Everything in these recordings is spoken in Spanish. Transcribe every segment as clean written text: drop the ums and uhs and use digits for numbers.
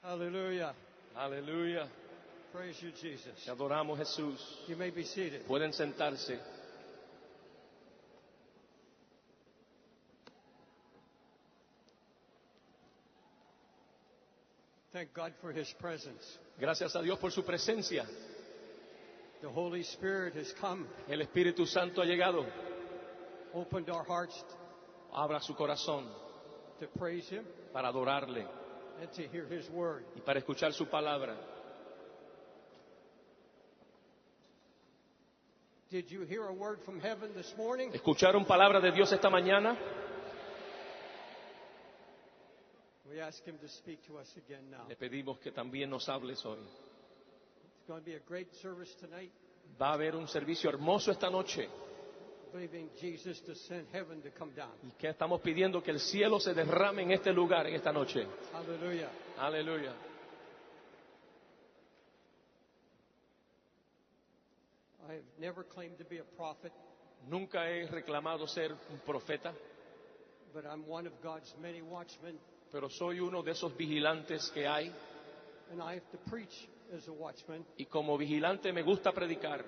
Hallelujah. Aleluya. Praise you, Jesus. Te adoramos, Jesús. You may be seated. Pueden sentarse. Thank God for His presence. Gracias a Dios por su presencia. The Holy Spirit has come, El Espíritu Santo ha llegado. opened our hearts Abra su corazón to praise Him para adorarle and to hear His word. y para escuchar su palabra. Did you hear a word from heaven this morning? ¿Escucharon palabra de Dios esta mañana? We ask Him to speak to us again now. Le pedimos que también nos hables hoy. It's going to be a great service tonight, Va a haber un servicio hermoso esta noche. believing Jesus to send heaven to come down. Y que estamos pidiendo que el cielo se derrame en este lugar, en esta noche. Hallelujah. Aleluya. I have never claimed to be a prophet, Nunca he reclamado ser un profeta, but I'm one of God's many watchmen, pero soy uno de esos vigilantes que hay. and I have to preach as a watchman. Y como vigilante me gusta predicar.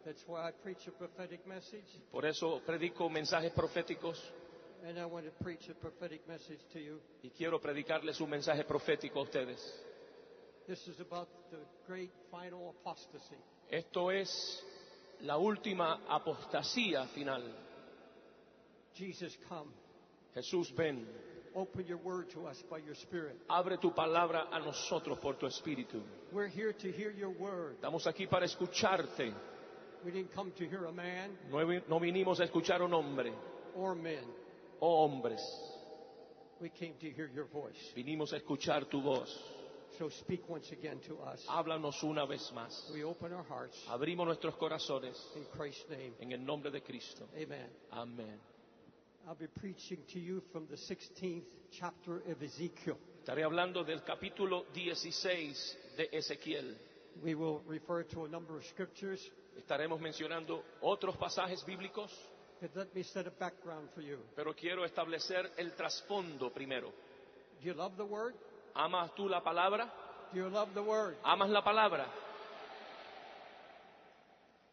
That's why I preach a prophetic message, Por eso predico mensajes proféticos and I want to preach a prophetic message to you. y quiero predicarles un mensaje profético a ustedes. This is about the great final apostasy. Esto es la última apostasía final. Jesus, come. Jesús, ven, Open your word to us by your Spirit. abre tu palabra a nosotros por tu espíritu. We're here to hear your word. Estamos aquí para escucharte. We didn't come to hear a man No vinimos a escuchar a un hombre or men. o hombres. We came to hear your voice. Vinimos a escuchar tu voz. So speak once again to us. Háblanos una vez más. We open our hearts Abrimos nuestros corazones in Christ's name. en el nombre de Cristo. Amen. Amén. I'll be preaching to you from the 16th chapter of Ezekiel. Estaré hablando del capítulo 16 de Ezequiel. We will refer to a number of scriptures, Estaremos mencionando otros pasajes bíblicos, but let me set a background for you. pero quiero establecer el trasfondo primero. Do you love the word? ¿Amas tú la palabra? Do you love the word? ¿Amas la palabra?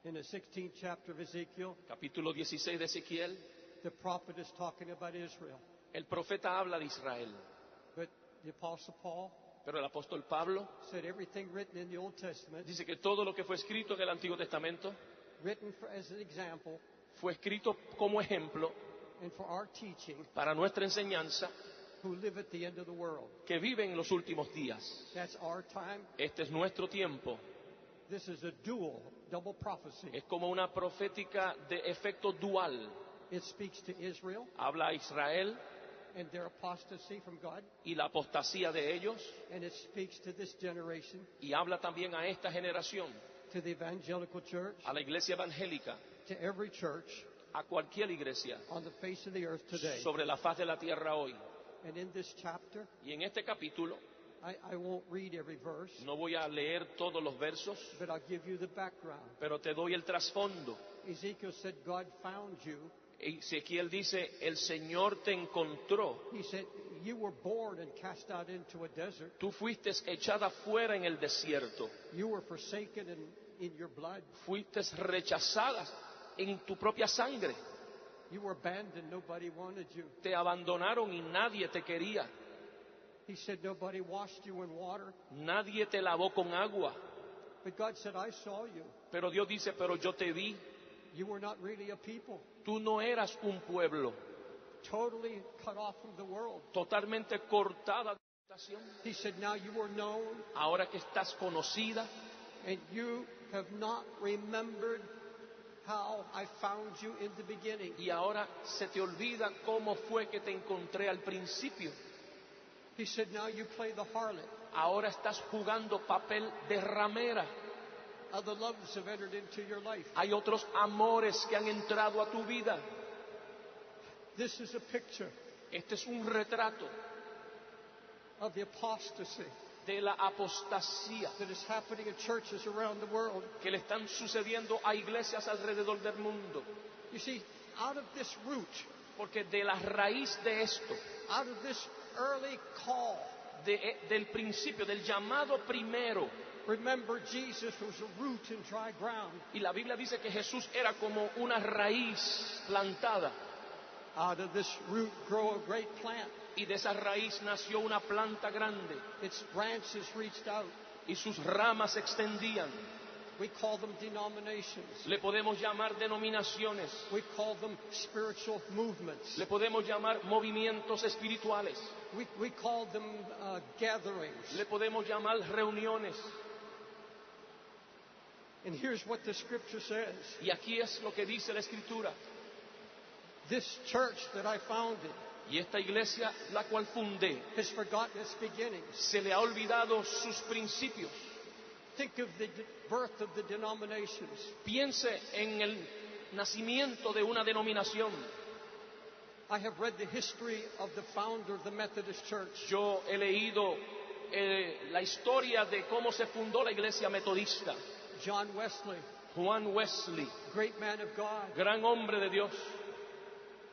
In the 16th chapter of Ezekiel, Capítulo 16 de Ezequiel, the prophet is talking about Israel. el profeta habla de Israel, But the Apostle Paul pero el apóstol Pablo said everything written in the Old Testament, dice que todo lo que fue escrito en el Antiguo Testamento written as an example fue escrito como ejemplo and for our teaching, para nuestra enseñanza who live at the end of the world. que vive en los últimos días. That's our time. Este es nuestro tiempo. This is a double prophecy. Es como una profética de efecto dual. It speaks to Israel Habla a Israel and their apostasy from God, y la apostasía de ellos, and it speaks to this generation, y habla también a esta generación, to the evangelical church, a la iglesia evangélica, to every church a cualquier iglesia on the face of the earth today. sobre la faz de la tierra hoy. And in this chapter, Y en este capítulo I won't read every verse, no voy a leer todos los versos, but I'll give you the background. pero te doy el trasfondo. Ezekiel said, God found you. Ezequiel dice, el Señor te encontró. He said, you were born and cast out into a desert. Tú fuiste echada fuera en el desierto. You were forsaken in your blood. Fuiste rechazada en tu propia sangre. You were abandoned. Nobody wanted you. Te abandonaron y nadie te quería. He said, nobody washed you in water. Nadie te lavó con agua. But God said, I saw you. Pero Dios dice, pero yo te vi. You were not really a people. Tú no eras un pueblo. Totally cut off from the world. Totalmente cortada de la estación. He said, now you are known, Ahora que estás conocida and you have not remembered how I found you in the beginning. y ahora se te olvida cómo fue que te encontré al principio. He said, now you play the harlot. Ahora estás jugando papel de ramera. Other loves have entered into your life. Hay otros amores que han entrado a tu vida. This is a picture Este es un retrato of the apostasy de la apostasía that is happening in churches around the world. que le están sucediendo a iglesias alrededor del mundo. You see, out of this root, Porque de la raíz de esto, out of this early call, del principio, del llamado primero. Remember, Jesus was a root in dry ground. Y la Biblia dice que Jesús era como una raíz plantada. Out of this root grow a great plant. Y de esa raíz nació una planta grande. Its branches reached out. Y sus ramas se extendían. We call them denominations. Le podemos llamar denominaciones. We call them spiritual movements. Le podemos llamar movimientos espirituales. We call them gatherings. Le podemos llamar reuniones. And here's what the scripture says. Y aquí es lo que dice la Escritura. This church that I founded Y esta iglesia, la cual fundé, has forgotten its beginnings. se le ha olvidado sus principios. Think of the birth of the denominations. Piense en el nacimiento de una denominación. I have read the history of the founder of the Methodist Church. Yo he leído la historia de cómo se fundó la iglesia metodista. John Wesley, Juan Wesley, great man of God. gran hombre de Dios.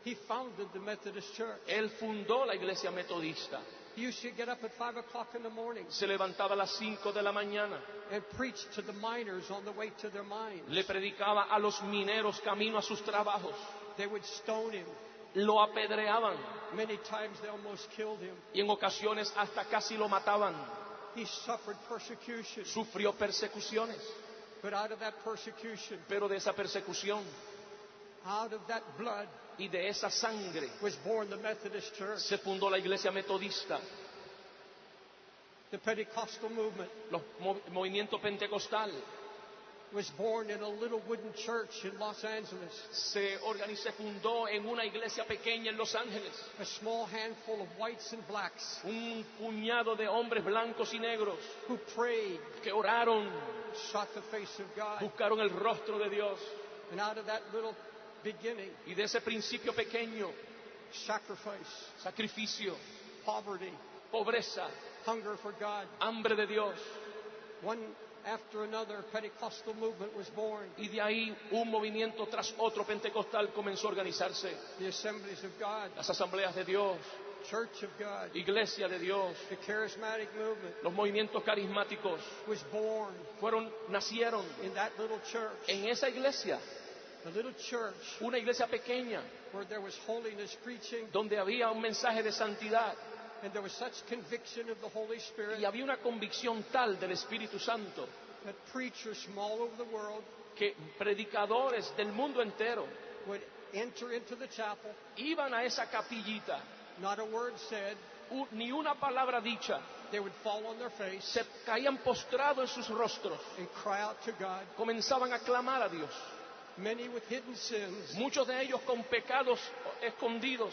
He founded the Methodist Church. Él fundó la iglesia metodista. He used to get up at 5 o'clock in the morning Se levantaba a las 5 de la mañana. and preach to the miners on the way to their mines. Le predicaba a los mineros camino a sus trabajos. They would stone him. Lo apedreaban Many times they almost killed him. y en ocasiones hasta casi lo mataban. He suffered persecution. Sufrió persecuciones. But out of that persecution, Pero de esa persecución out of that blood, y de esa sangre was born the Methodist Church. se fundó la iglesia metodista. The Pentecostal movement Movimiento pentecostal was born in a little wooden church in Los Angeles. se fundó en una iglesia pequeña en Los Ángeles. A small handful of whites and blacks Un puñado de hombres blancos y negros who prayed, que oraron, sought the face of God. buscaron el rostro de Dios. And out of that little beginning, Y de ese principio pequeño, sacrifice, sacrificio, poverty, pobreza, hunger for God, hambre de Dios. one after another, Pentecostal movement was born. Y de ahí un movimiento tras otro pentecostal comenzó a organizarse. The Assemblies of God, Las asambleas de Dios, Church of God, iglesia de Dios, the Charismatic movement los movimientos carismáticos was born nacieron in that little church. en esa iglesia, A little church una iglesia pequeña where there was holiness preaching donde había un mensaje de santidad and there was such conviction of the Holy Spirit y había una convicción tal del Espíritu Santo that preachers from all over the world que predicadores del mundo entero would enter into the chapel, iban a esa capillita, not a word said, ni una palabra dicha, they would fall on their face se caían postrados en sus rostros, and cry out to God, comenzaban a clamar a Dios, many with hidden sins, muchos de ellos con pecados escondidos,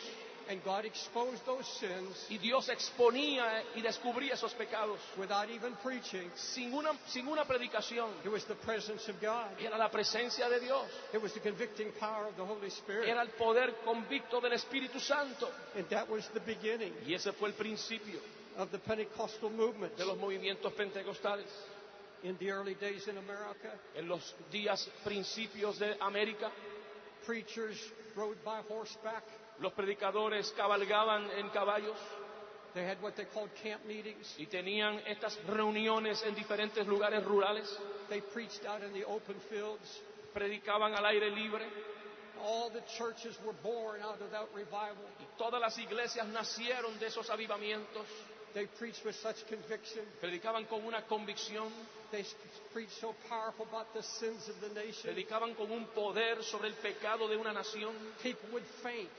and God exposed those sins y Dios exponía y descubría esos pecados without even preaching. sin una predicación. It was the presence of God. Era la presencia de Dios, It was the convicting power of the Holy Spirit. era el poder convicto del Espíritu Santo. And that was the beginning Y ese fue el principio of the Pentecostal movement de los movimientos pentecostales. in the early days in America. En los días principios de América, Preachers rode by horseback. los predicadores cabalgaban en caballos They had what they called camp meetings. y tenían estas reuniones en diferentes lugares rurales, They preached out in the open fields. predicaban al aire libre All the churches were born out of that revival. y todas las iglesias nacieron de esos avivamientos. They preached with such conviction. Predicaban con una convicción, They preached so powerful about the sins of the nation. predicaban con un poder sobre el pecado de una nación. People would faint.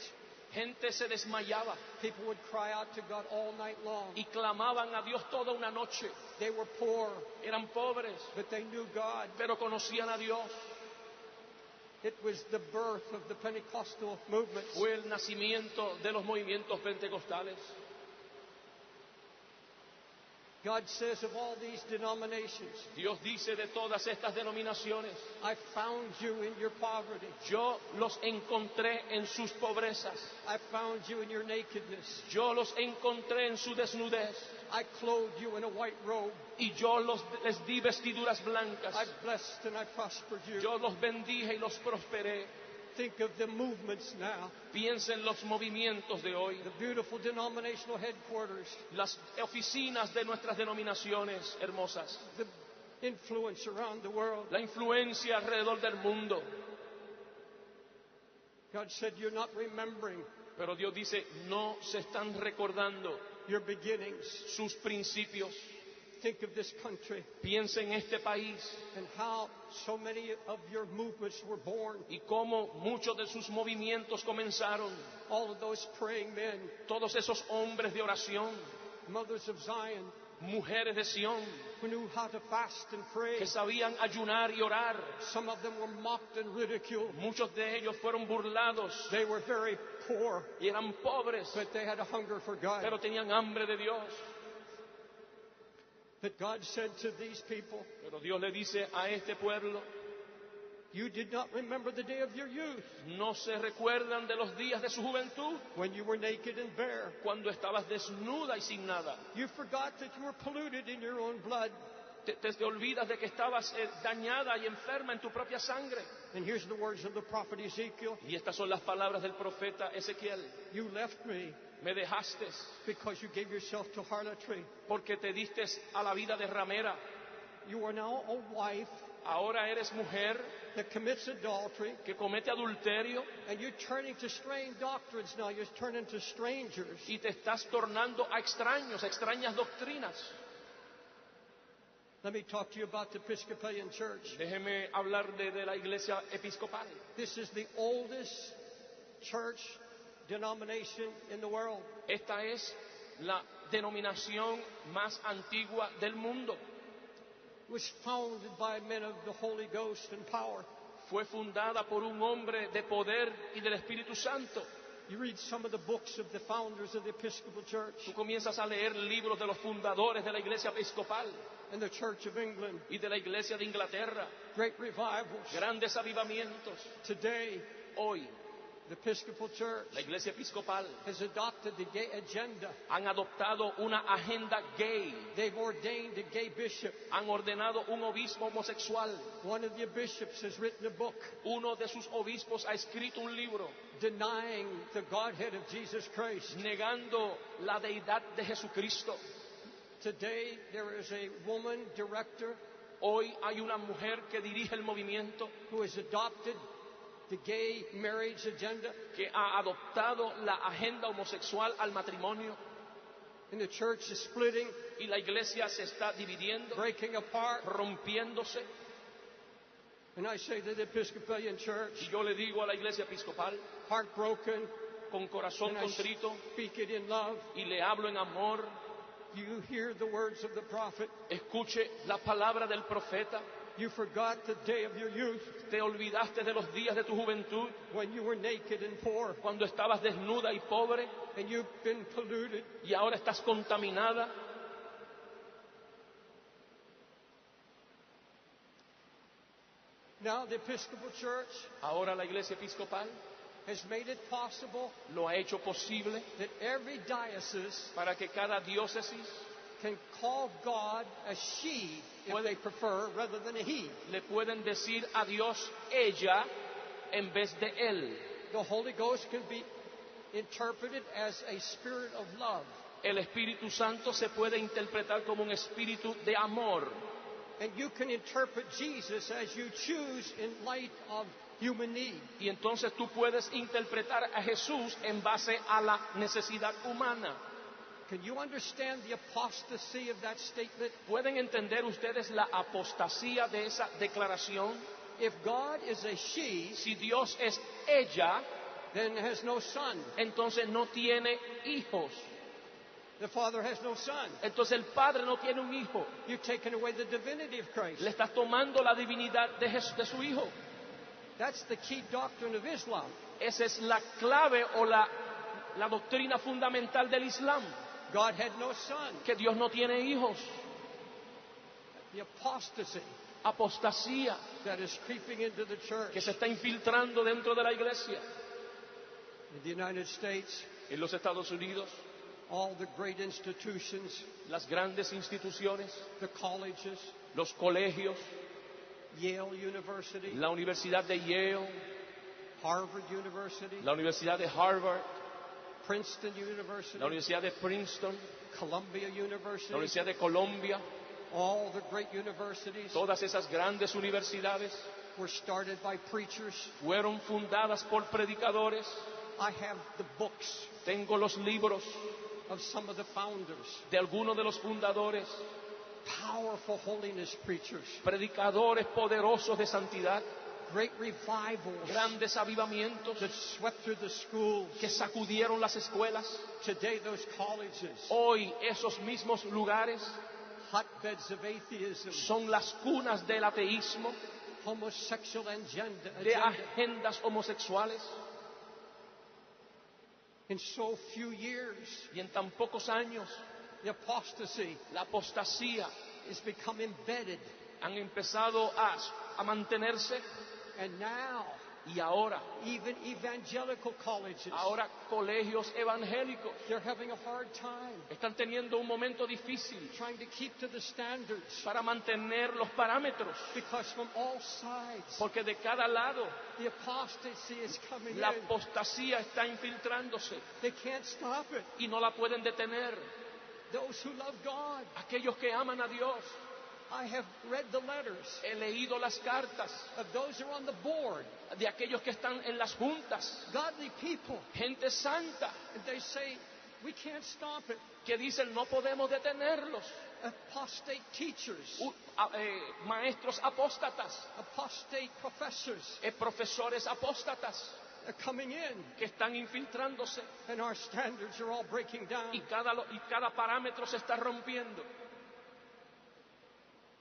Gente se desmayaba People would cry out to God all night long. y clamaban a Dios toda una noche. They were poor, Eran pobres, but they knew God. pero conocían a Dios. It was the birth of the Pentecostal movement. Fue el nacimiento de los movimientos pentecostales. God says of all these denominations, Dios dice de todas estas denominaciones, I found you in your poverty. yo los encontré en sus pobrezas, I found you in your nakedness. yo los encontré en su desnudez I clothed you in a white robe. y yo les di vestiduras blancas. I blessed and I prospered you. Yo los bendije y los prosperé. Think of the movements now. Piensa en los movimientos de hoy, The beautiful denominational headquarters. las oficinas de nuestras denominaciones hermosas, The influence around the world. la influencia alrededor del mundo. God said, you're not remembering Pero Dios dice, no se están recordando your beginnings. sus principios. Think of this country Piensa en este país and how so many of your movements were born. y cómo muchos de sus movimientos comenzaron. All of those praying men, Todos esos hombres de oración, mothers of Zion, mujeres de Sión, who knew how to fast and pray. que sabían ayunar y orar. Some of them were mocked and ridiculed. Muchos de ellos fueron burlados They were very poor, y eran pobres, but they had a hunger for God. pero tenían hambre de Dios. But God said to these people, Pero Dios le dice a este pueblo, you did not remember the day of your youth, no se recuerdan de los días de su juventud, when you were naked and bare. cuando estabas desnuda y sin nada. You forgot that you were polluted in your own blood. Te olvidas de que estabas dañada y enferma en tu propia sangre. And here's the words of the prophet Ezekiel. Y estas son las palabras del profeta Ezequiel. You left me Me dejaste because you gave yourself to harlotry. porque te diste a la vida de ramera. You are now a wife Ahora eres mujer that commits adultery, que comete adulterio and you're turning to strange doctrines now. You're turning to strangers. y te estás tornando a extraños, a extrañas doctrinas. Let me talk to you about the Episcopalian Church. Déjeme hablar de la iglesia episcopal. This is the oldest church denomination in the world. Esta es la denominación más antigua del mundo. It was founded by men of the Holy Ghost and power. Fue fundada por un hombre de poder y del Espíritu Santo. You read some of the books of the founders of the Episcopal Church Tú comienzas a leer libros de los fundadores de la iglesia episcopal and the Church of England. y de la iglesia de Inglaterra. Great revivals. Grandes avivamientos. Today, Hoy, the Episcopal Church la iglesia episcopal has adopted the gay agenda. han adoptado una agenda gay. They've ordained a gay bishop. Han ordenado un obispo homosexual. One of the bishops has written a book Uno de sus obispos ha escrito un libro denying the Godhead of Jesus Christ. negando la deidad de Jesucristo. Today, there is a woman director Hoy hay una mujer que dirige el movimiento who has adopted the gay marriage agenda, que ha adoptado la agenda homosexual al matrimonio and the church is splitting, y la iglesia se está dividiendo, breaking apart. rompiéndose. And I say to the Episcopalian Church, Y yo le digo a la iglesia episcopal, heartbroken, con corazón and I contrito, speak it in love. y le hablo en amor, You hear the words of the prophet. escuche la palabra del profeta. You forgot the day of your youth Te olvidaste de los días de tu juventud, when you were naked and poor, cuando estabas desnuda y pobre, and you've been polluted. y ahora estás contaminada. Now the Episcopal Church Ahora la iglesia episcopal has made it possible lo ha hecho posible that every diocese para que cada diócesis can call God a she, if they prefer, rather than a he. le pueden decir a Dios ella en vez de él. The Holy Ghost can be interpreted as a spirit of love. El Espíritu Santo se puede interpretar como un espíritu de amor. And you can interpret Jesus as you choose in light of human need. Y entonces tú puedes interpretar a Jesús en base a la necesidad humana. Can you understand the apostasy of that statement? ¿Pueden entender ustedes la apostasía de esa declaración? If God is a she, Si Dios es ella, then has no son. entonces no tiene hijos. The Father has no son. Entonces el Padre no tiene un hijo. You've taken away the divinity of Christ. Le estás tomando la divinidad de su hijo. That's the key doctrine of Islam. Esa es la clave o la doctrina fundamental del Islam. God had no son. Que Dios no tiene hijos. The apostasy Apostasía that is creeping into the church. que se está infiltrando dentro de la iglesia. In the United States, En los Estados Unidos, all the great institutions, las grandes instituciones, the colleges, los colegios, Yale University, la Universidad de Yale, Harvard University, la Universidad de Harvard, Princeton University, la Universidad de Princeton, Columbia la University, Universidad de Colombia, all the great universities todas esas grandes universidades were started by preachers. fueron fundadas por predicadores. I have the books Tengo los libros of some of the founders, de algunos de los fundadores, powerful holiness preachers, predicadores poderosos de santidad, great revivals grandes avivamientos that swept through the schools. que sacudieron las escuelas. Today, those colleges, Hoy esos mismos lugares hotbeds of atheism, son las cunas del ateísmo, homosexual agenda. de agendas homosexuales. In so few years, Y en tan pocos años the apostasy la apostasía has become embedded. han empezado a mantenerse. And now, Y ahora even evangelical colleges, colegios evangélicos they're having a hard time están teniendo un momento difícil trying to keep to the standards, para mantener los parámetros, because from all sides, porque de cada lado the apostasy is coming la in. apostasía está infiltrándose They can't stop it. y no la pueden detener. Those who love God, Aquellos que aman a Dios, I have read the letters he leído las cartas of those who are on the board, de aquellos que están en las juntas, godly people, gente santa, and they say, we can't stop it. que dicen no podemos detenerlos. Apostate teachers, Maestros apóstatas, apostate professors profesores apóstatas are coming in, que están infiltrándose and our standards are all breaking down. y cada parámetro se está rompiendo.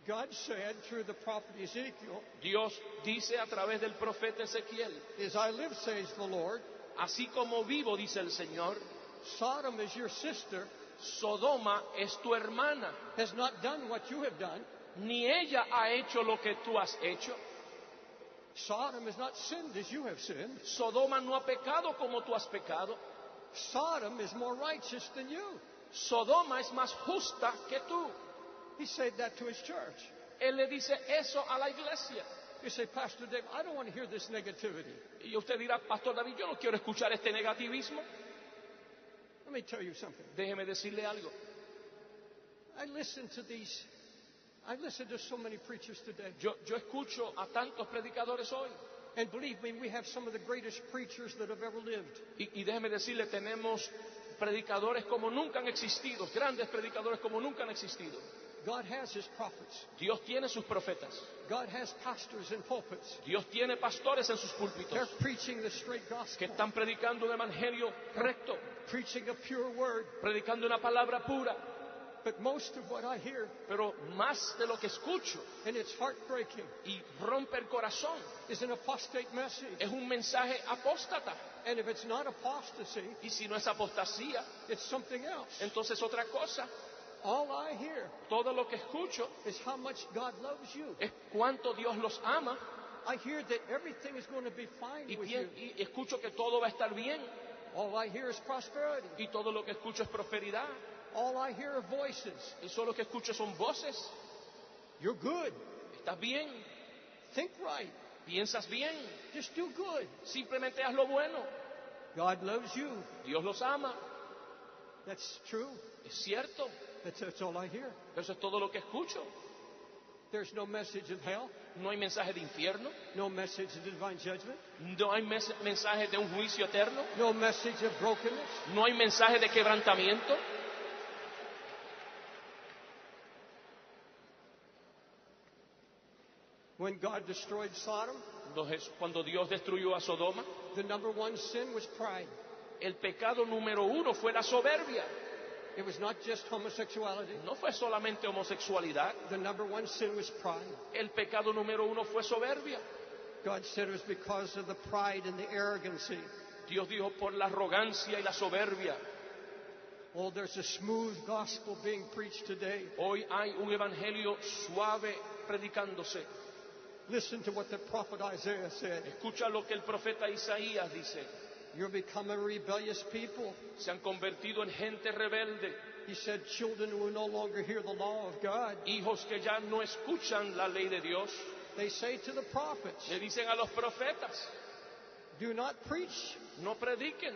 God said through the prophet Ezekiel, Dios dice a través del profeta Ezequiel, as I live, says the Lord, así como vivo, dice el Señor, Sodom is your sister, Sodoma es tu hermana, has not done what you have done. ni ella ha hecho lo que tú has hecho. Sodom has not sinned as you have sinned. Sodoma no ha pecado como tú has pecado. Sodom is more righteous than you. Sodoma es más justa que tú. He said that to his church. Él le dice eso a la iglesia. You say, Pastor Dave, I don't want to hear this negativity. Y usted dirá, Pastor David, yo no quiero escuchar este negativismo. Let me tell you something. Déjeme decirle algo. I listen to so many preachers today. Yo escucho a tantos predicadores hoy. And believe me, we have some of the greatest preachers that have ever lived. Y déjeme decirle, tenemos predicadores como nunca han existido, grandes predicadores como nunca han existido. God has his prophets. Dios tiene sus profetas. God has pastors in pulpits. Dios tiene pastores en sus púlpitos They're preaching the straight que gospel, están predicando un evangelio recto, preaching a pure word. predicando una palabra pura. But most of what I hear, Pero más de lo que escucho and it's heartbreaking, y rompe el corazón, is an apostate message. es un mensaje apóstata. And if it's not apostasy, Y si no es apostasía, it's something else. entonces otra cosa. All I hear Todo lo que escucho is how much God loves you. es cuánto Dios los ama I hear that everything is going to be fine with you. y escucho que todo va a estar bien. All I hear is prosperity. Y todo lo que escucho es prosperidad. All I hear are voices. Y solo lo que escucho son voces. You're good. Estás bien, Think right. piensas bien, Just do good. simplemente haz lo bueno. God loves you. Dios los ama, That's true. es cierto, That's all I hear. pero eso es todo lo que escucho. There's no message of hell, No hay mensaje de infierno, no message of divine judgment, no hay mensaje de un juicio eterno, no message of brokenness. no hay mensaje de quebrantamiento. When God destroyed Sodom, Entonces, cuando Dios destruyó a Sodoma, the number one sin was pride. el pecado número uno fue la soberbia. It was not just homosexuality. No fue solamente homosexualidad, The number one sin was pride. el pecado número uno fue soberbia. God said it was because of the pride and the arrogancy. Dios dijo por la arrogancia y la soberbia. Oh, there's a smooth gospel being preached today. Hoy hay un evangelio suave predicándose. Listen to what the prophet Isaiah said. Escucha lo que el profeta Isaías dice. You're become a rebellious people. Se han convertido en gente rebelde, He said, children who will no longer hear the law of God. hijos que ya no escuchan la ley de Dios. They say to the prophets, Le dicen a los profetas, Do not preach No prediquen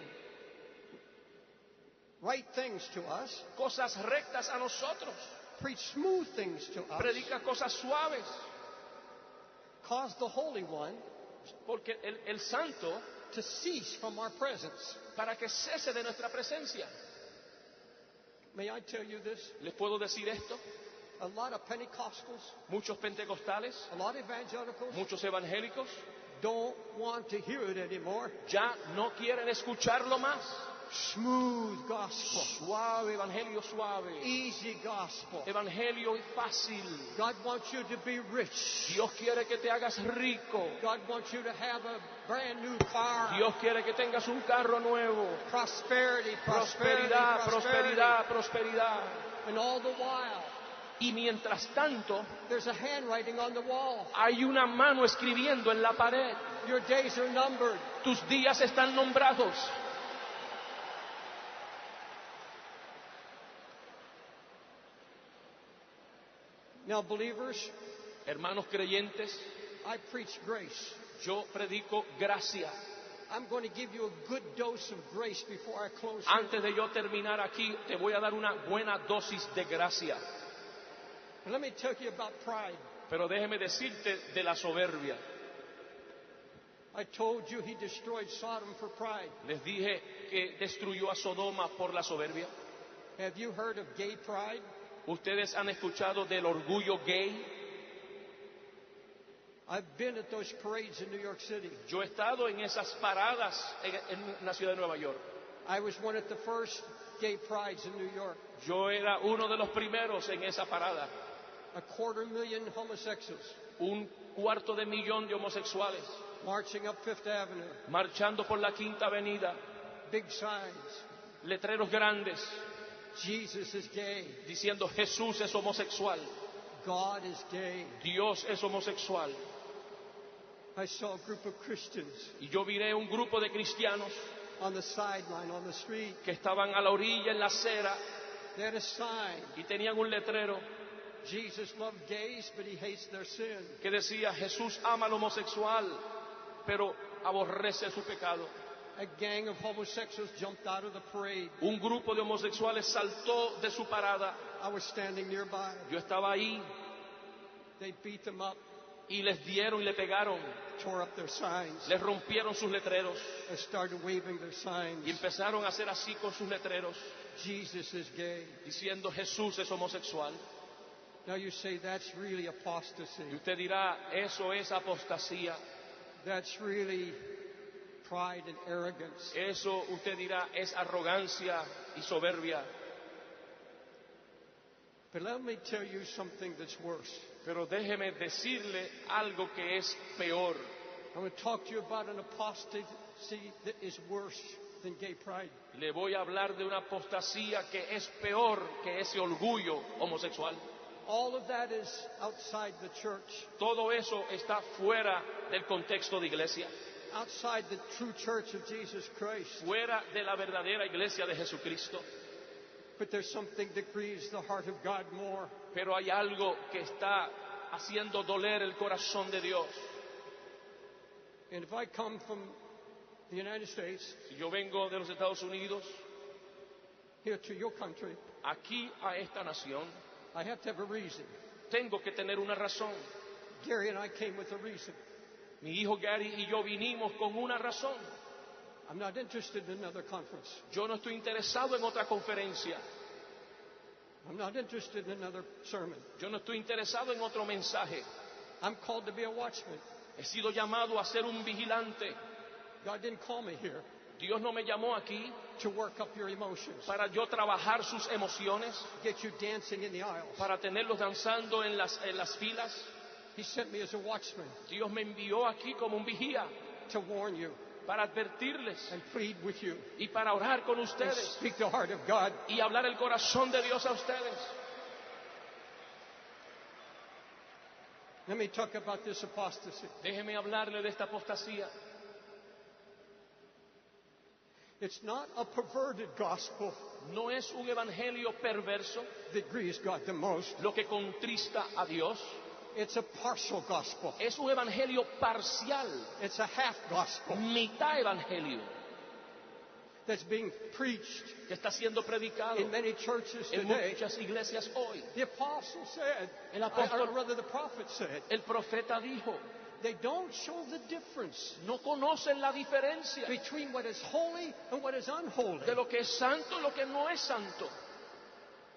right things to us. cosas rectas a nosotros. Preach smooth things to us. Predica cosas suaves. Cause the Holy One Porque el santo, to cease from our presence. para que cese de nuestra presencia. May I tell you this? ¿Les puedo decir esto? A lot of Pentecostals, Muchos pentecostales, a lot of evangelicals muchos evangélicos, don't want to hear it anymore. ya no quieren escucharlo más. Smooth gospel, Suave, evangelio suave. easy gospel. Evangelio fácil. God wants you to be rich. Dios quiere que te hagas rico. God wants you to have a brand new car. Dios quiere que tengas un carro nuevo. Prosperity, Prosperidad, prosperidad, prosperidad. And all the while, Y mientras tanto, there's a handwriting on the wall. hay una mano escribiendo en la pared. Your days are numbered. Tus días están nombrados. Now, believers, Hermanos creyentes, I preach grace. yo predico gracia. I'm going to give you a good dose of grace before I close here. Antes de yo terminar aquí, te voy a dar una buena dosis de gracia. But let me tell you about pride. Pero déjeme decirte de la soberbia. I told you he destroyed Sodom for pride. Les dije que destruyó a Sodoma por la soberbia. Have you heard of gay pride? ¿Ustedes han escuchado del orgullo gay? I've been at those parades in New York City. Yo he estado en esas paradas en la ciudad de Nueva York. I was one of the first gay prides in New York. Yo era uno de los primeros en esa parada. 250,000 homosexuals 250,000 de homosexuales marching up Fifth Avenue. marchando por la Quinta Avenida. Big signs. Letreros grandes Jesus is gay. diciendo Jesús es homosexual. God is gay. Dios es homosexual. I saw a group of Christians Y yo miré un grupo de cristianos on the sideline, on the street. que estaban a la orilla, en la acera, They had a sign. y tenían un letrero Jesus loved gays, but he hates their sin. que decía Jesús ama al homosexual, pero aborrece su pecado. A gang of homosexuals jumped out of the parade. Un grupo de homosexuales saltó de su parada. I was standing nearby. Yo estaba ahí They beat them up, y les dieron y le pegaron. tore up their signs, Les rompieron sus letreros and started waving their signs. y empezaron a hacer así con sus letreros, Jesus is gay. diciendo Jesús es homosexual. Now you say that's really apostasy. Y usted dirá, eso es apostasía. That's really pride and arrogance. Eso usted dirá es arrogancia y soberbia. But let me tell you something that's worse. Pero déjeme decirle algo que es peor. I'm going to talk to you about an apostasy that is worse than gay pride. Le voy a hablar de una apostasía que es peor que ese orgullo homosexual. All of that is outside the church, Todo eso está fuera del contexto de iglesia, outside the true church of Jesus Christ. fuera de la verdadera iglesia de Jesucristo. But there's something that grieves the heart of God more. Pero hay algo que está haciendo doler el corazón de Dios. And if I come from the United States Si yo vengo de los Estados Unidos, here to your country, aquí a esta nación, I have to have a reason. tengo que tener una razón. Gary and I came with a reason. Mi hijo Gary y yo vinimos con una razón. I'm not interested in another conference. Yo no estoy interesado en otra conferencia. I'm not interested in another sermon. Yo no estoy interesado en otro mensaje. I'm called to be a watchman. He sido llamado a ser un vigilante. God didn't call me here Dios no me llamó aquí to work up your emotions, para yo trabajar sus emociones, get you dancing in the aisles. para tenerlos danzando en las filas. He sent me as a watchman Dios me envió aquí como un vigía to warn you para advertirles and plead with you y para orar con and ustedes speak the heart of God. y hablar el corazón de Dios a ustedes. Let me talk about this apostasy. Déjeme hablarle de esta apostasía. It's not a perverted gospel No es un evangelio perverso that grieves God the most. lo que contrista a Dios. It's a partial gospel. Es un evangelio parcial, It's a half gospel mitad evangelio, that's being preached que está siendo predicado in many churches en today. muchas iglesias hoy. The apostle said, El apóstol- or rather the prophet said, El profeta dijo, they don't show the difference no conocen la diferencia between what is holy and what is unholy. de lo que es santo y lo que no es santo,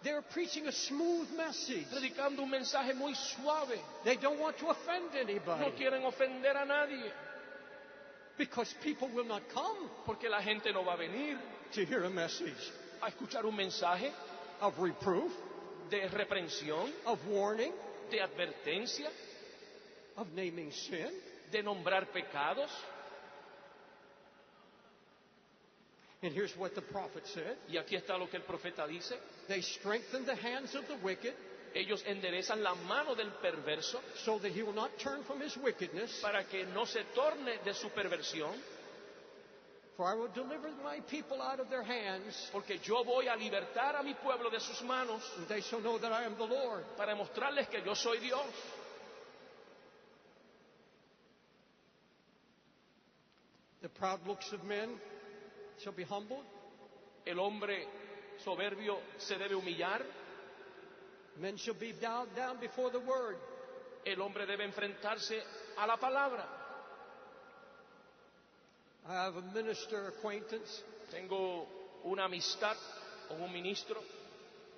They're preaching a smooth message. predicando un mensaje muy suave. They don't want to offend No anybody quieren ofender a nadie, because people will not come porque la gente no va a venir to hear a message a escuchar un mensaje of reproof, de reprensión, of warning, de advertencia, of naming sin. de nombrar pecados. And here's what the prophet said. Y aquí está lo que el profeta dice. They strengthen the hands of the wicked Ellos enderezan la mano del perverso so that he will not turn from his wickedness. para que no se torne de su perversión, For I will deliver my people out of their hands, porque yo voy a libertar a mi pueblo de sus manos and they shall know that I am the Lord. para mostrarles que yo soy Dios. The proud looks of men shall be humbled. El hombre soberbio se debe humillar, Men shall be bowed down before the word. el hombre debe enfrentarse a la palabra. I have a minister acquaintance Tengo una amistad con un ministro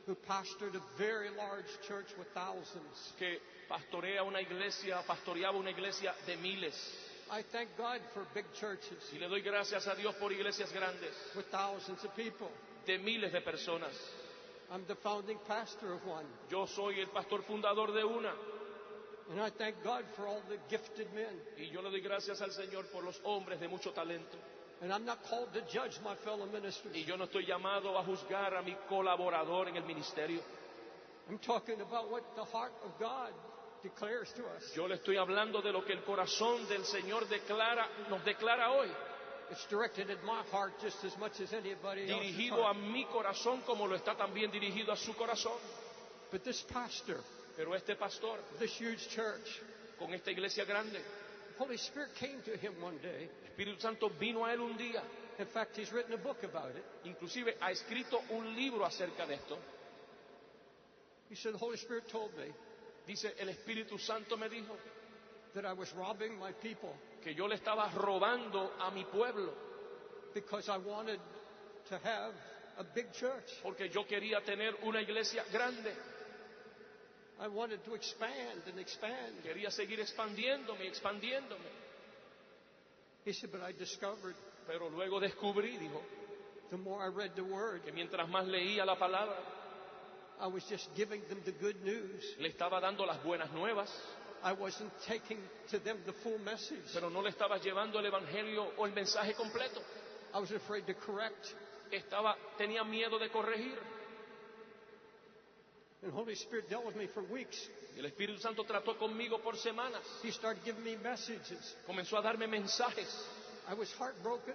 who pastored a very large church with thousands. que pastoreaba una iglesia de miles. I thank God for big churches Y le doy gracias a Dios por iglesias grandes, with thousands of people. de miles de personas. I'm the founding pastor of one. Yo soy el pastor fundador de una, And I thank God for all the gifted men. y yo le doy gracias al Señor por los hombres de mucho talento. And I'm not called to judge my fellow ministers. Y yo no estoy llamado a juzgar a mi colaborador en el ministerio. I'm talking about what the heart of God declares to us. Yo le estoy hablando de lo que el corazón del Señor nos declara hoy, It's directed at my heart just as much as anybody else's dirigido a heart. mi corazón como lo está también dirigido a su corazón. But this pastor, Pero este pastor, this huge church, con esta iglesia grande, the Holy Spirit came to him one day. el Espíritu Santo vino a él un día, In fact, he's written a book about it. inclusive ha escrito un libro acerca de esto. He said, the Holy Spirit told me Dice, el Espíritu Santo me dijo that I was robbing my people que yo le estaba robando a mi pueblo, because I wanted to have a big church. porque yo quería tener una iglesia grande, I wanted to expand and expand. quería seguir expandiéndome, expandiéndome. He said, but I discovered Pero luego descubrí, dijo, the more I read the Word, que mientras más leía la palabra, I was just giving them the good news. le estaba dando las buenas nuevas, I wasn't taking to them the full message. pero no le estaba llevando el evangelio o el mensaje completo. I was afraid to correct. Tenía miedo de corregir. And Holy Spirit dealt with me for weeks. Y el Espíritu Santo trató conmigo por semanas. He started giving me messages. Comenzó a darme mensajes I was heartbroken.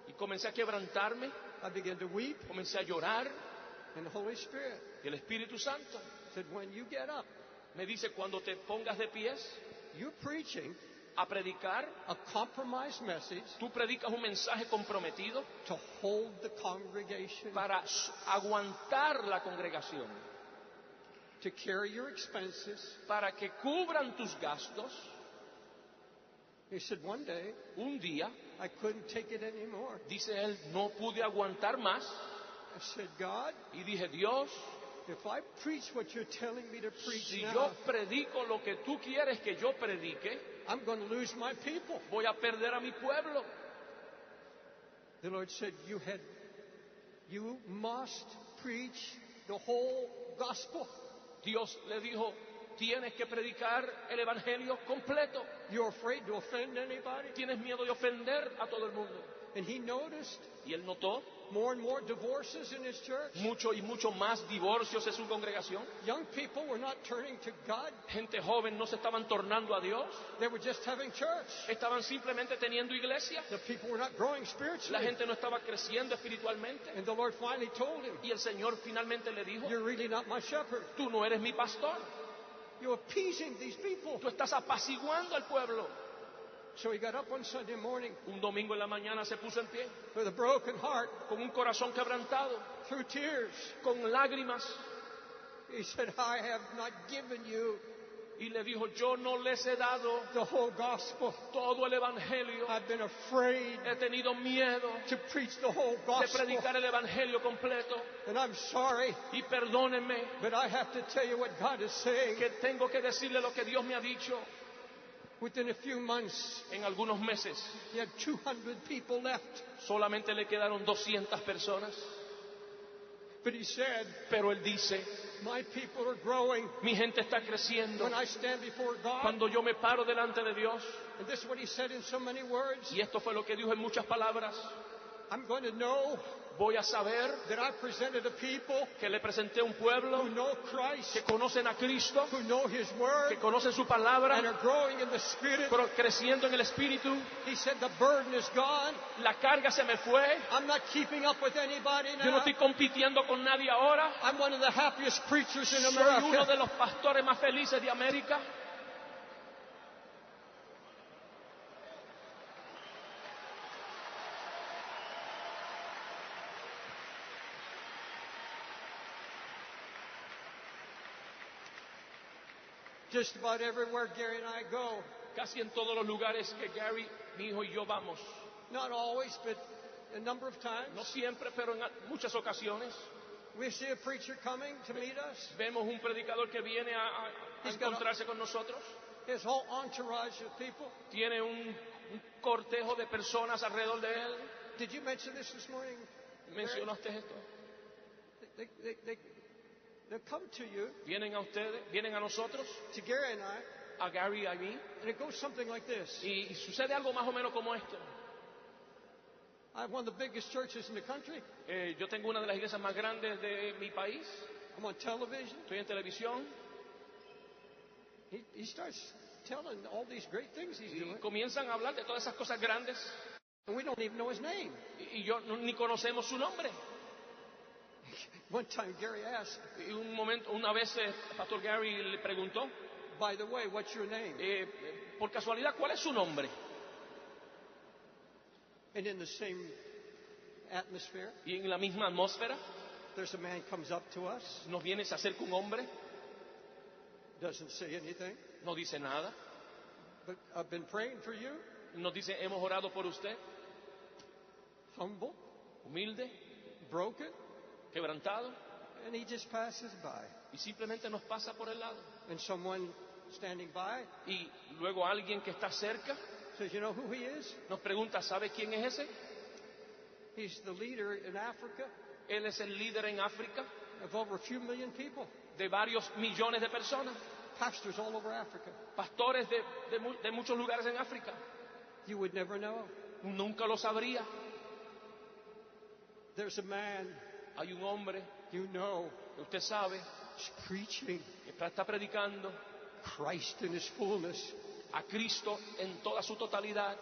y comencé a quebrantarme, I began to weep. comencé a llorar. And the Holy Spirit Y el Espíritu Santo said, when you get up, me dice, cuando te pongas de pies you're preaching a predicar, a compromised message tú predicas un mensaje comprometido to hold the congregation, para aguantar la congregación, to carry your expenses. para que cubran tus gastos. He said, one day, Un día, I couldn't take it anymore. dice él, no pude aguantar más I said, God, y dije, Dios, if I preach what you're telling me to preach si now, yo predico lo que tú quieres que yo predique, I'm going to lose my people. voy a perder a mi pueblo. The Lord said, you must preach the whole gospel. Dios le dijo, tienes que predicar el evangelio completo. You're afraid to offend anybody? Tienes miedo de ofender a todo el mundo. And he noticed Y él notó more and more divorces in his church. mucho y mucho más divorcios en su congregación. Young people were not turning to God. Gente joven no se estaban tornando a Dios, They were just having church. estaban simplemente teniendo iglesia. The people were not growing La spiritually. gente no estaba creciendo espiritualmente. And the Lord finally told him, Y el Señor finalmente le dijo, you're really not my shepherd. tú no eres mi pastor. You're appeasing these people. Tú estás apaciguando al pueblo. So he got up one Sunday morning Un domingo en la mañana se puso en pie, with a broken heart, con un corazón quebrantado, through tears. con lágrimas, He said, I have not given you y le dijo, yo no les he dado the whole gospel. todo el evangelio. I've been afraid He tenido miedo to preach the whole de gospel. predicar el evangelio completo. And I'm sorry, Y perdónenme but I have to tell you what God is saying. que tengo que decirle lo que Dios me ha dicho. Within a few months, En algunos meses he had 200 people left. solamente le quedaron 200 personas. But he said, Pero él dice, my people are growing mi gente está creciendo. when I stand before God. Cuando yo me paro delante de Dios, And this is what he said in so many words. y esto fue lo que dijo en muchas palabras, I'm going to know voy a saber that I presented a people que le presenté un pueblo who know Christ, que conocen a Cristo, who know his word, que conocen su and palabra, are growing in the Spirit. pero creciendo en el Espíritu. He said, the burden is gone. La carga se me fue. I'm not keeping up with anybody Yo no now. estoy compitiendo con nadie ahora. I'm one of the happiest preachers in Soy uno America. de los pastores más felices de América. Just about everywhere Gary and I go. Casi en todos los lugares que Gary, mi hijo y yo vamos. Not always, but a number of times. No siempre, pero en muchas ocasiones We see a preacher coming to meet us. vemos un predicador que viene a encontrarse con nosotros. His whole entourage of people. Tiene un cortejo de personas alrededor de él. Did you mention this morning? ¿Mencionaste esto? They come to you, Vienen a ustedes, vienen a nosotros, to Gary and I, a Gary y a mí, and it goes something like this. y sucede algo más o menos como esto. I have one of the biggest churches in the country. Yo tengo una de las iglesias más grandes de mi país. I'm on television. Estoy en televisión He starts telling all these great things he's y doing, comienzan a hablar de todas esas cosas grandes and we don't even know his name. y yo ni conocemos su nombre. One time Gary asked, Y una vez el pastor Gary le preguntó, by the way, what's your name? por casualidad, ¿cuál es su nombre? And in the same atmosphere, Y en la misma atmósfera there's a man comes up to us, nos viene, se acerca un hombre, doesn't say anything, no dice nada, but I've been praying for you, nos dice, hemos orado por usted, humble, humilde, broken, quebrantado, and he just passes by. y simplemente nos pasa por el lado. And someone standing by Y luego alguien que está cerca says, you know who he is? nos pregunta, ¿sabe quién es ese? He's the leader in Africa Él es el líder en África of over a few million people, de varios millones de personas, pastors all over Africa. pastores de muchos lugares en África. You would never know. Nunca lo sabría. There's a man Hay un hombre you know que usted sabe is preaching que está predicando Christ in his fullness. a Cristo en toda su totalidad.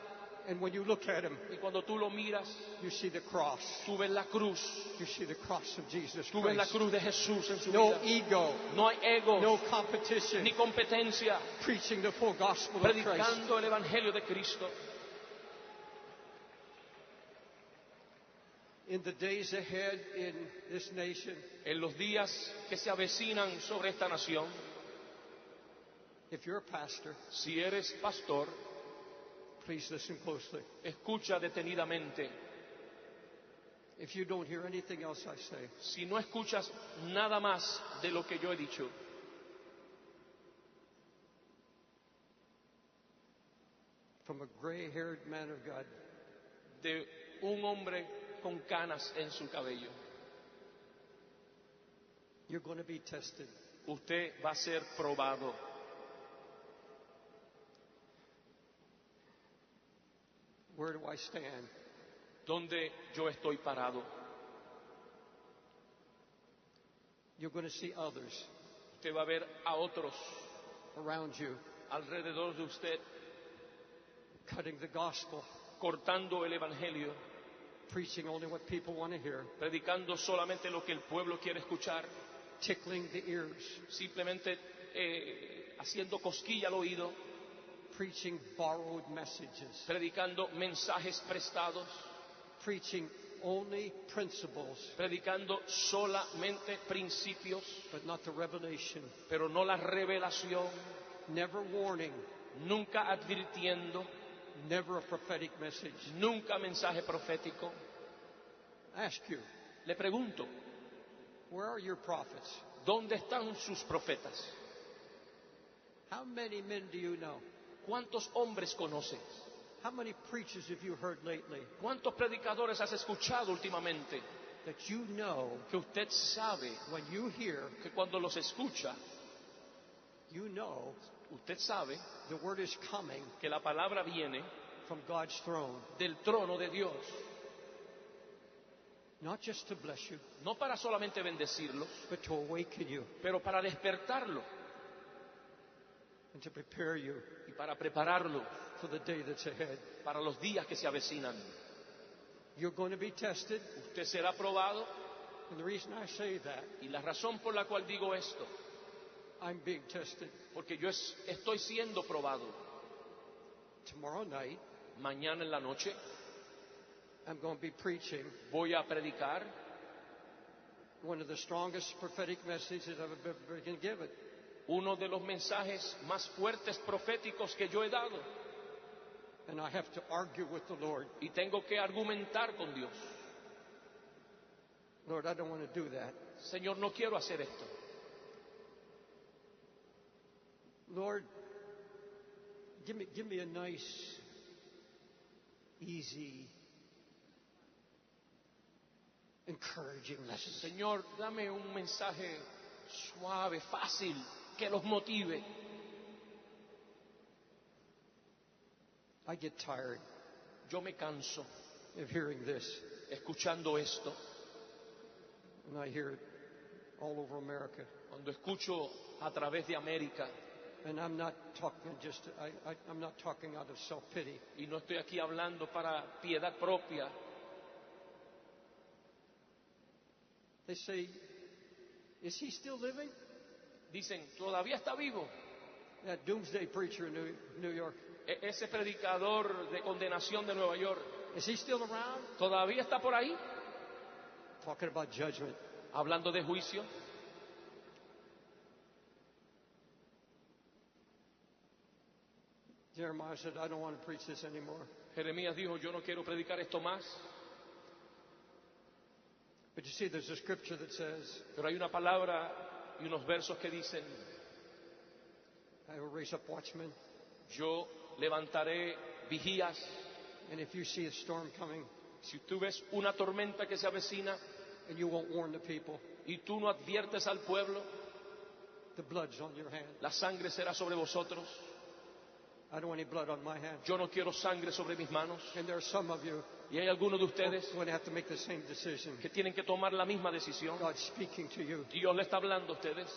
And when you look at him, Y cuando tú lo miras, you see the cross. tú ves la cruz. You see the cross of Jesus Tú ves la Christ. cruz de Jesús en su No vida. ego, No hay ego, no competition. ni competencia. Preaching the full gospel of Christ. Predicando el Evangelio de Cristo. In the days ahead in this nation, En los días que se avecinan sobre esta nación, if you're a pastor, si eres pastor, please listen closely. escucha detenidamente. If you don't hear anything else I say, Si no escuchas nada más de lo que yo he dicho, from a gray-haired man of God, de un hombre con canas en su cabello, you're going to be tested. usted va a ser probado. Where do I stand? ¿Dónde yo estoy parado? You're going to see others Usted va a ver a otros around you alrededor de usted cutting the gospel, cortando el Evangelio, preaching only what people want to hear, predicando solamente lo que el pueblo quiere escuchar, tickling the ears, simplemente haciendo cosquilla al oído, preaching borrowed messages, predicando mensajes prestados, preaching only principles, predicando solamente principios, but not the revelation, pero no la revelación, never warning, nunca advirtiendo, never a prophetic message. nunca mensaje profético. I ask you, Le pregunto, where are your prophets? ¿dónde están sus profetas? How many men do you know? ¿Cuántos hombres conoces? How many preachers have you heard lately ¿Cuántos predicadores has escuchado últimamente? that you know Que usted sabe when you hear, que cuando los escucha, you know usted sabe the word is coming que la palabra viene from God's throne, del trono de Dios, not just to bless you, no para solamente bendecirlos, but to awaken you pero para despertarlo and to prepare you y para prepararlo for the day that's ahead. para los días que se avecinan. You're going to be tested, Usted será probado, and the reason I say that, y la razón por la cual digo esto, I'm being tested. porque yo estoy siendo probado. Tomorrow night, Mañana en la noche I'm going to be preaching voy a predicar one of the strongest prophetic messages I've ever been given. uno de los mensajes más fuertes proféticos que yo he dado, And I have to argue with the Lord. y tengo que argumentar con Dios. Lord, I don't want to do that. Señor, no quiero hacer esto. Lord, give me a nice, easy, encouraging message. Señor, dame un mensaje suave, fácil, que los motive. I get tired Yo me canso of hearing this, escuchando esto. and I hear it all over America. Cuando escucho a través de América, And I'm not talking I'm not talking out of self-pity. y no estoy aquí hablando para piedad propia, They say, is he still living? dicen, ¿todavía está vivo? That doomsday preacher in New York, Ese predicador de condenación de Nueva York, is he still around? ¿todavía está por ahí? Talking about judgment. Hablando de juicio. Jeremiah said, I don't want to preach this anymore. Jeremías dijo, yo no quiero predicar esto más, But you see, there's a scripture that says, pero hay una palabra y unos versos que dicen, I will raise up watchmen, yo levantaré vigías. and if you see a storm coming Si tú ves una tormenta que se avecina and you won't warn the people, y tú no adviertes al pueblo, the blood's on your hand. la sangre será sobre vosotros. I don't want any blood on my hand. Yo no quiero sangre sobre mis manos. And there are some of you Y hay algunos de ustedes going to have to make the same decision. que tienen que tomar la misma decisión. God's speaking to you, Dios le está hablando a ustedes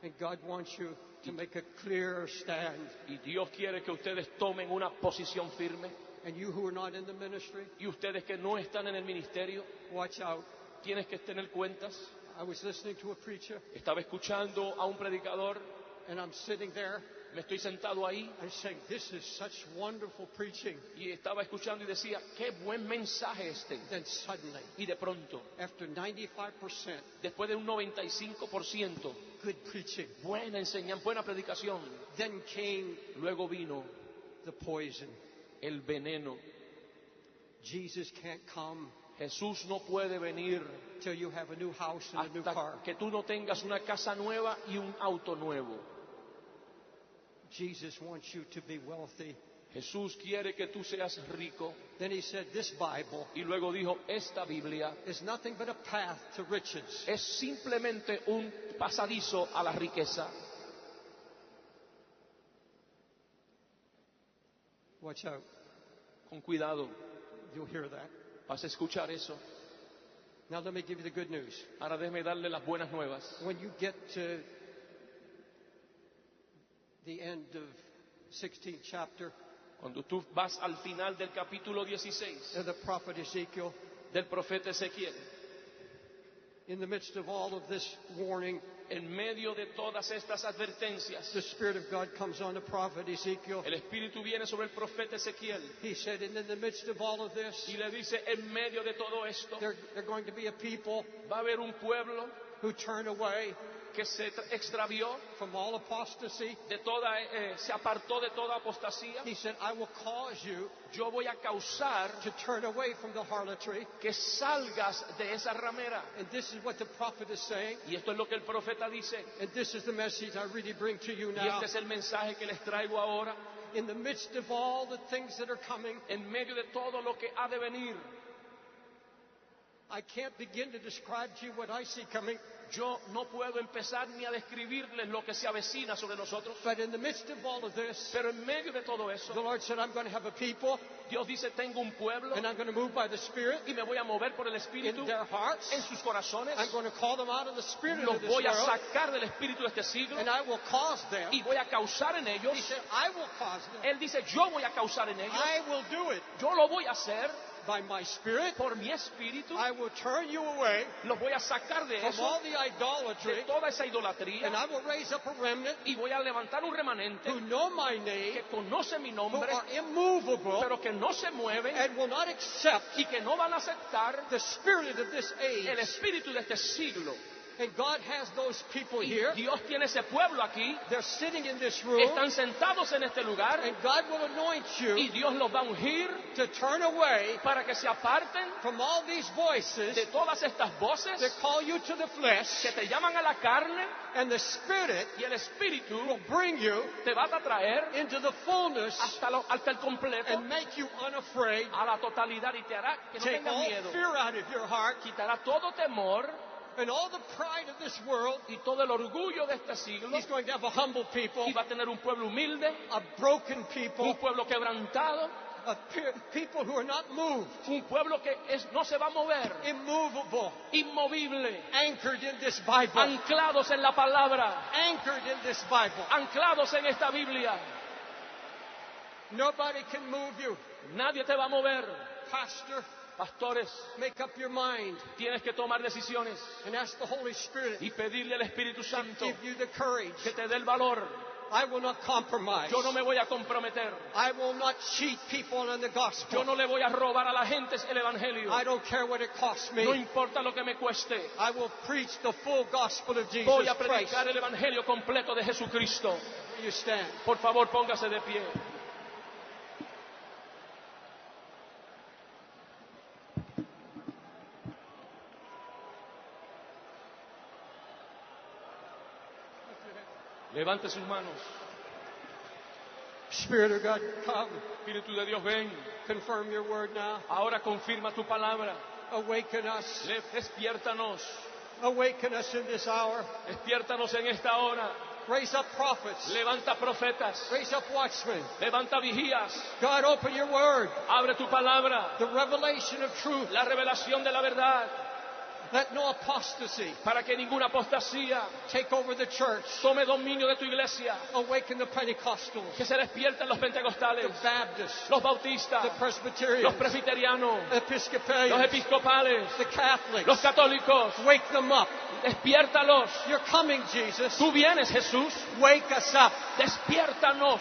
and God wants you to make a clear stand. y Dios quiere que ustedes tomen una posición firme. And you who are not in the ministry, Y ustedes que no están en el ministerio, watch out. tienes que tener cuentas. I was listening to a preacher, Estaba escuchando a un predicador, and I'm sitting there, me estoy sentado ahí I'm saying, this is such wonderful preaching. y estaba escuchando y decía, qué buen mensaje este. Then suddenly, Y de pronto, after 95% después de un 95%, good preaching, buena enseñanza, buena predicación, then came luego vino the poison. el veneno. Jesus can't come Jesús no puede venir till you have a new house and a new car. hasta que tú no tengas una casa nueva y un auto nuevo. Jesus wants you to be wealthy. Jesús quiere que tú seas rico. Then he said, this Bible Y luego dijo, esta Biblia is nothing but a path to riches. es simplemente un pasadizo a la riqueza. Watch out. Con cuidado, You'll hear that. vas a escuchar eso. Now let me give you the good news. Ahora déjeme darle las buenas nuevas. When you get to the end of 16th chapter Cuando tú vas al final del capítulo 16 of the prophet Ezekiel, del profeta Ezequiel, In the midst of all of this warning, En medio de todas estas advertencias, the Spirit of God comes on the prophet Ezekiel. el Espíritu viene sobre el profeta Ezequiel He said, and in the midst of all of this, y le dice, en medio de todo esto, there going to be a people va a haber un pueblo who turn away que se extravió from all apostasy. se apartó de toda apostasía. He said, I will cause you Yo voy a causar to turn away from the harlotry. que salgas de esa ramera. And this is what the prophet is saying. Y esto es lo que el profeta dice. And this is the message I really bring to you Y now. este es el mensaje que les traigo ahora. In the midst of all the things that are coming, En medio de todo lo que ha de venir, I can't begin to describe to you what I see coming. yo no puedo empezar ni a describirles lo que se avecina sobre nosotros. But in the midst of all of this, Pero en medio de todo eso, the Lord said, I'm going to have a people, Dios dice, tengo un pueblo and I'm going to move by the Spirit y me voy a mover por el Espíritu in their hearts. en sus corazones. I'm going to call them out of the spirit Los of this voy a world, sacar del espíritu de este siglo and I will cause them. y voy a causar en ellos. He said, I will cause them. Él dice, yo voy a causar en ellos. I will do it Yo lo voy a hacer by my Spirit. por mi espíritu. I will turn you away Los voy a sacar de from eso, all the de idolatry, toda esa idolatría, and I will raise up a remnant y voy a levantar un remanente who know my name, que conoce mi who nombre, are immovable, pero que no se mueven and will not accept y que no van a aceptar the spirit of this el age. espíritu de este siglo. And God has those people Y here. Dios tiene ese pueblo aquí, They're sitting in this room, están sentados en este lugar and God will anoint y you Dios los va a ungir to turn away para que se aparten from all these voices de todas estas voces that call you to the flesh, que te llaman a la carne, and the Spirit y el espíritu will bring you te va a traer into the fullness hasta el completo, and make you unafraid. a la totalidad, y te hará que no Take tengas all miedo, fear out of your heart quitará todo temor and all the pride of this world. y todo el orgullo de este siglo, He's going to have a humble people, y va a tener un pueblo humilde, a broken un people, pueblo quebrantado, people who are not moved, un pueblo que no se va a mover, immovable, inmovible, anchored in this Bible, anclados en la palabra, anchored in this Bible. anclados en esta Biblia. Nobody can move you. Nadie te va a mover. Pastor, Pastores, make up your mind tienes que tomar decisiones and ask the Holy Spirit y pedirle al Espíritu to Santo give you the courage. que te dé el valor. I will not compromise. Yo no me voy a comprometer. I will not cheat people on the gospel. Yo no le voy a robar a la gente el Evangelio. I don't care what it costs me. No importa lo que me cueste. I will preach the full gospel of Jesus Voy a Christ. predicar el Evangelio completo de Jesucristo. You stand. Por favor, póngase de pie. Levante sus manos. Spirit of God, come. Espíritu de Dios, ven. Confirm your word now. Ahora confirma tu palabra. Awaken us. Despiértanos. Awaken us in this hour. Despiértanos en esta hora. Raise up prophets. Levanta profetas. Raise up watchmen. Levanta vigías. God, open your word. Abre tu palabra. The revelation of truth. La revelación de la verdad. Let no apostasy Para que ninguna apostasía take over the church. tome dominio de tu iglesia. Awaken the Pentecostals, Que se despierten los pentecostales, the Baptists, los bautistas, the Presbyterians, los presbiterianos, the los Episcopalians, episcopales, the Catholics. los católicos. Wake them up. Despiértalos. You're coming, Jesus. Tú vienes, Jesús. Wake us up. Despiértanos.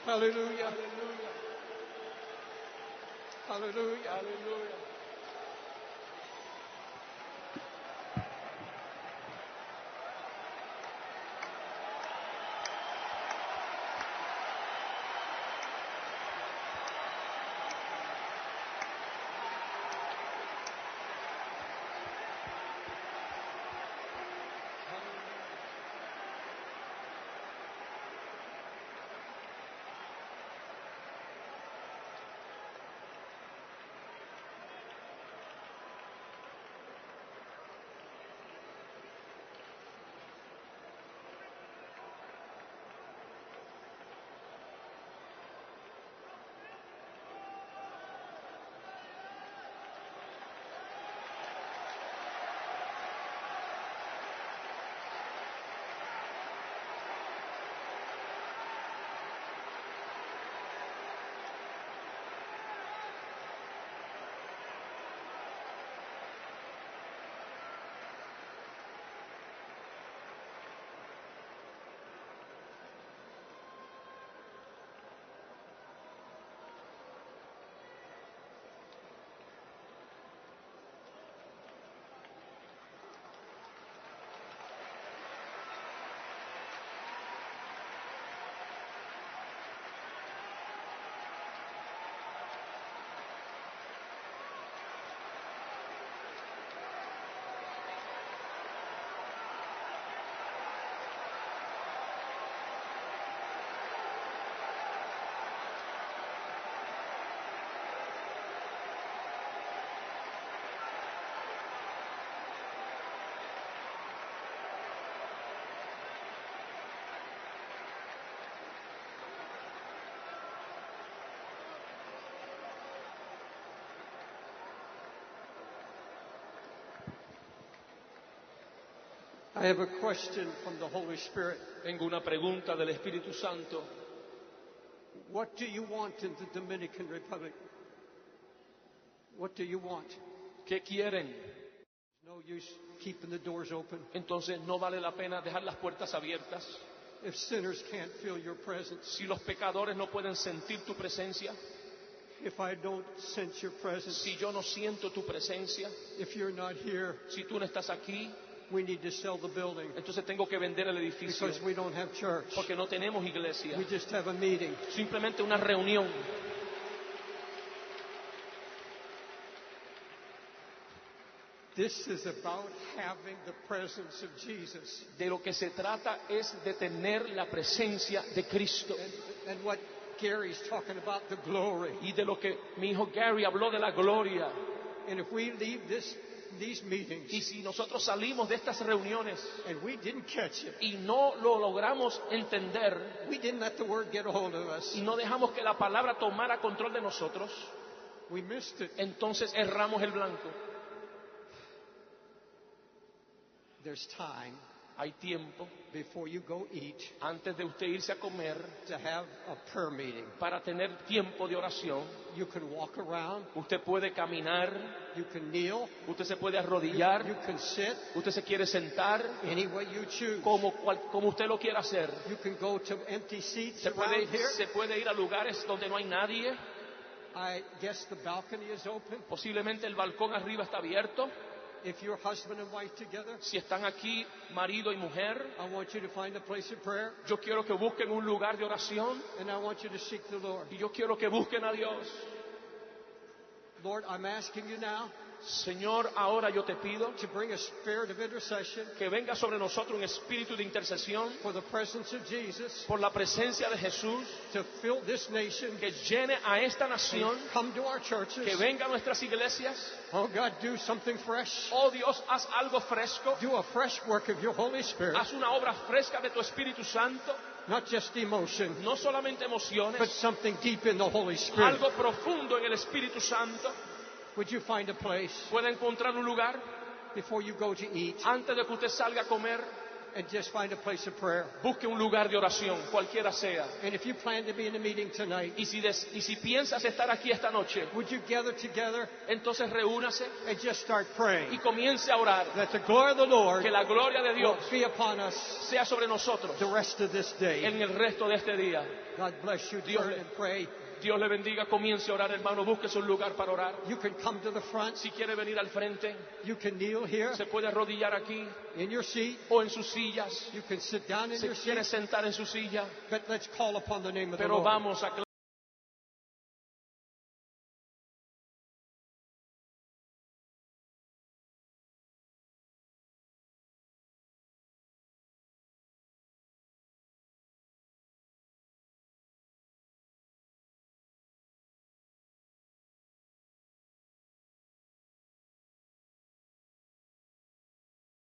Hallelujah. Hallelujah. Aleluya. I have a question from the Holy Spirit. Tengo una pregunta del Espíritu Santo. What do you want in the Dominican Republic? What do you want? ¿Qué quieren? No use keeping the doors open. Entonces no vale la pena dejar las puertas abiertas. If sinners can't feel your presence, Si los pecadores no pueden sentir tu presencia, if I don't sense your presence, si yo no siento tu presencia, if you're not here, si tú no estás aquí, we need to sell the building entonces tengo que vender el edificio because we don't have church. porque no tenemos iglesia. We just have a meeting. Simplemente una reunión. This is about having the presence of Jesus. De lo que se trata es de tener la presencia de Cristo. And what Gary's talking about, the glory. Y de lo que mi hijo Gary habló de la gloria. And if we leave these meetings Y si nosotros salimos de estas reuniones and we didn't catch it, y no lo logramos entender we didn't let the word get a hold of us, y no dejamos que la palabra tomara control de nosotros, we missed it. entonces erramos el blanco. There's time Hay tiempo before you go eat antes de usted irse a comer to have a prayer meeting. para tener tiempo de oración. You can walk around, Usted puede caminar, you can kneel, usted se puede arrodillar, you can sit usted se quiere sentar any way you choose. como usted lo quiera hacer. You can go to empty seats Se around here. puede ir a lugares donde no hay nadie. I guess the balcony is open. Posiblemente el balcón arriba está abierto. If you're husband and wife together, Si están aquí marido y mujer, I want you to find a place of prayer, yo quiero que busquen un lugar de oración and I want you to seek the Lord. y yo quiero que busquen a Dios. Lord, I'm asking you now Señor, ahora yo te pido to bring a spirit of intercession que venga sobre nosotros un espíritu de intercesión for the presence of Jesus por la presencia de Jesús, to fill this nation, que llene a esta nación, come to our churches. que venga a nuestras iglesias. Oh God, do something fresh. Oh Dios, haz algo fresco, Do a fresh work of your Holy Spirit, haz una obra fresca de tu Espíritu Santo, not just emotion, no solamente but emociones, something deep in the Holy Spirit. algo profundo en el Espíritu Santo. Would you find a place Puede encontrar un lugar before you go to eat antes de que usted salga a comer, and just find a place of prayer? busque un lugar de oración, cualquiera sea. And if you plan to be in a meeting tonight, Y si piensas estar aquí esta noche, would you gather together entonces reúnase and just start y praying comience a orar. that the glory of the Lord Que la gloria de will Dios be upon us sea sobre nosotros the rest of this day? en el resto de este día. God bless you. Dios Turn le- and pray. Dios le bendiga, comience a orar, hermano, búsquese un lugar para orar. You can come to the front. Si quiere venir al frente, You can kneel here se puede arrodillar aquí in your seat. o en sus sillas. You can sit down in Se your quiere seat. sentar en su silla, But let's call upon the name of the pero Lord. vamos a